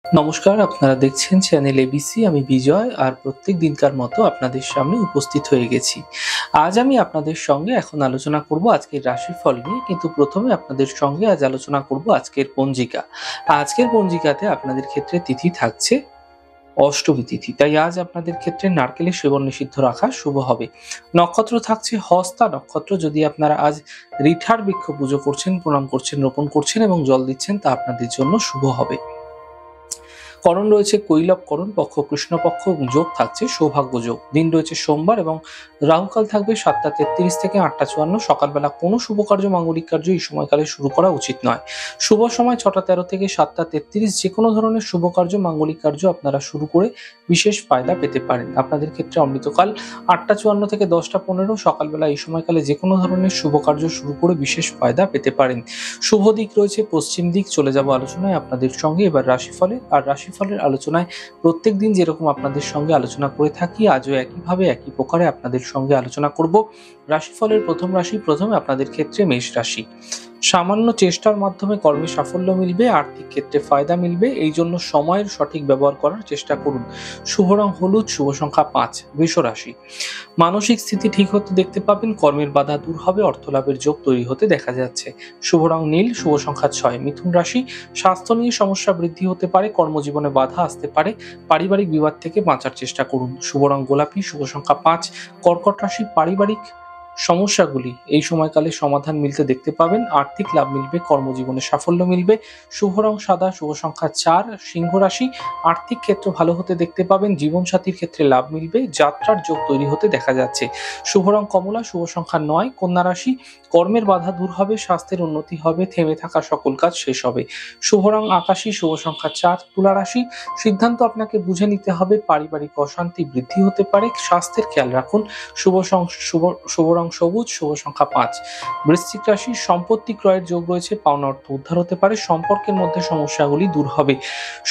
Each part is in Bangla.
নমস্কার, আপনারা দেখছেন চ্যানেল এবিসি। আমি বিজয় আর প্রত্যেক দিনকার মতো আপনাদের সামনে উপস্থিত হয়ে গেছি। আজ আমি আপনাদের সঙ্গে এখন আলোচনা করব আজকের রাশিফল নিয়ে, কিন্তু প্রথমে আপনাদের সঙ্গে আজ আলোচনা করব আজকের পঞ্জিকা। আজকের পঞ্জিকাতে আপনাদের ক্ষেত্রে তিথি থাকছে অষ্টমী তিথি, তাই আজ আপনাদের ক্ষেত্রে নারকেলের সেবন নিষিদ্ধ রাখা শুভ হবে। নক্ষত্র থাকছে হস্তা নক্ষত্র। যদি আপনারা আজ রিঠার বৃক্ষ পুজো করছেন, প্রণাম করছেন, রোপণ করছেন এবং জল দিচ্ছেন, তা আপনাদের জন্য শুভ হবে। করণ রয়েছে কৈলব করণ, পক্ষ কৃষ্ণপক্ষ এবং যোগ থাকছে সৌভাগ্য যোগ। দিন রয়েছে সোমবার এবং রাহুকাল থাকবে 7টা 33 থেকে 8টা 54। সকালবেলা কোনো শুভ কার্য, মাঙ্গলিক কার্য এই সময়কালে শুরু করা উচিত নয়। শুভ সময় 6টা 13 থেকে 7টা 33। যে কোনো ধরনের শুভ কার্য, মাঙ্গলিক কার্য আপনারা শুরু করে বিশেষ ফায়দা পেতে পারেন। আপনাদের ক্ষেত্রে অমৃতকাল 8টা 54 থেকে 10টা 15। সকালবেলা এই সময়কালে যে কোনো ধরনের শুভ কার্য শুরু করে বিশেষ ফায়দা পেতে পারেন। শুভ দিক রয়েছে পশ্চিম দিক। চলে যাব আলোচনায় আপনাদের সঙ্গে এবার রাশিফলের। আর রাশিফলের আলোচনায় প্রত্যেক দিন যেরকম আপনাদের সঙ্গে আলোচনা করে থাকি, আজও একইভাবে একই প্রকারে আপনাদের সঙ্গে আলোচনা করব। রাশিফলের প্রথম রাশি, প্রথমে আপনাদের ক্ষেত্রে মেষ রাশি। সামান্য চেষ্টার মাধ্যমে কর্মে সাফল্য মিলবে, আর্থিক ক্ষেত্রে ফায়দা মিলবে, এই জন্য সময়ের সঠিক ব্যবহার করার চেষ্টা করুন। শুভ রং হলুদ, শুভ সংখ্যা 5। বৃষ রাশি। মানসিক স্থিতি ঠিক হতে দেখতে পাবেন, কর্মের বাধা দূর হবে, অর্থ লাভের যোগ তৈরি হতে দেখা যাচ্ছে। শুভ রং নীল, শুভ সংখ্যা 6। মিথুন রাশি। স্বাস্থ্য নিয়ে সমস্যা বৃদ্ধি হতে পারে, কর্মজীবনে বাধা আসতে পারে, পারিবারিক বিবাদ থেকে বাঁচার চেষ্টা করুন। শুভ রং গোলাপি, শুভ সংখ্যা 5। কর্কট রাশি। পারিবারিক সমস্যাগুলি এই সময়কালে সমাধান মিলতে দেখতে পাবেন, আর্থিক লাভ মিলবে, কর্মজীবনে সাফল্য মিলবে। শুভ রং সাদা, শুভ সংখ্যা 4। সিংহ রাশি। আর্থিক ক্ষেত্র ভালো হতে দেখতে পাবেন, জীবনসাথীর ক্ষেত্রে লাভ মিলবে, যাত্রার যোগ তৈরি হতে দেখা যাচ্ছে। শুভ রং কমলা, শুভ সংখ্যা 9। কন্যা রাশি। কর্মের বাধা দূর হবে, স্বাস্থ্যের উন্নতি হবে, থেমে থাকা সকল কাজ শেষ হবে। শুভ রং আকাশী, শুভ সংখ্যা 4। তুলা রাশি। সিদ্ধান্ত আপনাকে বুঝে নিতে হবে, পারিবারিক অশান্তি বৃদ্ধি হতে পারে, স্বাস্থ্যের খেয়াল রাখুন। শুভ রং সবুজ, শুভ সংখ্যা 5। বৃশ্চিক রাশি। সম্পত্তি ক্রয়ের যোগ রয়েছে, পাওনা অর্থ উদ্ধার হতে পারে, সম্পর্কের মধ্যে সমস্যাগুলি দূর হবে।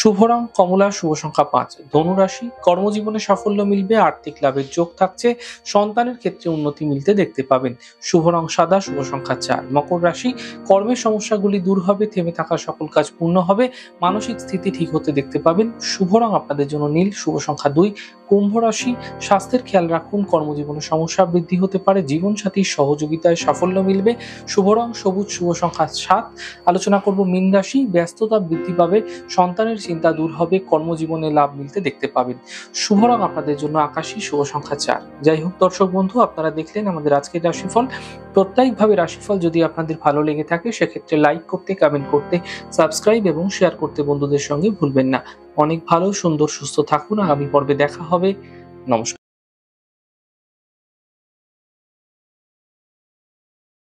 শুভ রং কমলা, শুভ সংখ্যা 5। ধনু রাশি। কর্মজীবনে সাফল্য মিলবে, আর্থিক লাভের যোগ থাকছে, সন্তানের ক্ষেত্রে উন্নতি মিলতে দেখতে পাবেন। শুভ রং সাদা, শুভ সংখ্যা 4। মকর রাশি। কর্মের সমস্যাগুলি দূর হবে, থেমে থাকা সকল কাজ পূর্ণ হবে, মানসিক স্থিতি ঠিক হতে দেখতে পাবেন। শুভ রং আপনাদের জন্য নীল, শুভ সংখ্যা 2। কুম্ভ রাশি। স্বাস্থ্যের খেয়াল রাখুন, কর্মজীবনে সমস্যা বৃদ্ধি হতে পারে, জীবনসাথীর সহযোগিতায় সাফল্য মিলবে। শুভ রং সবুজ, শুভ সংখ্যা 7। আলোচনা করব মীন রাশি। ব্যস্ততা বৃদ্ধি পাবে, সন্তানের চিন্তা দূর হবে, কর্মজীবনে লাভ মিলতে দেখতে পাবেন। শুভ রং আপনাদের জন্য আকাশী, শুভ সংখ্যা 4। যাই হোক দর্শক বন্ধু, আপনারা দেখলেন আমাদের আজকের রাশিফল। প্রত্যেকভাবে রাশিফল যদি আপনাদের ভালো লেগে থাকে, সেক্ষেত্রে লাইক করতে, কমেন্ট করতে, সাবস্ক্রাইব এবং শেয়ার করতে বন্ধুদের সঙ্গে ভুলবেন না। অনেক ভালো, সুন্দর, সুস্থ থাকুন। আগামী পর্বে দেখা হবে। নমস্কার।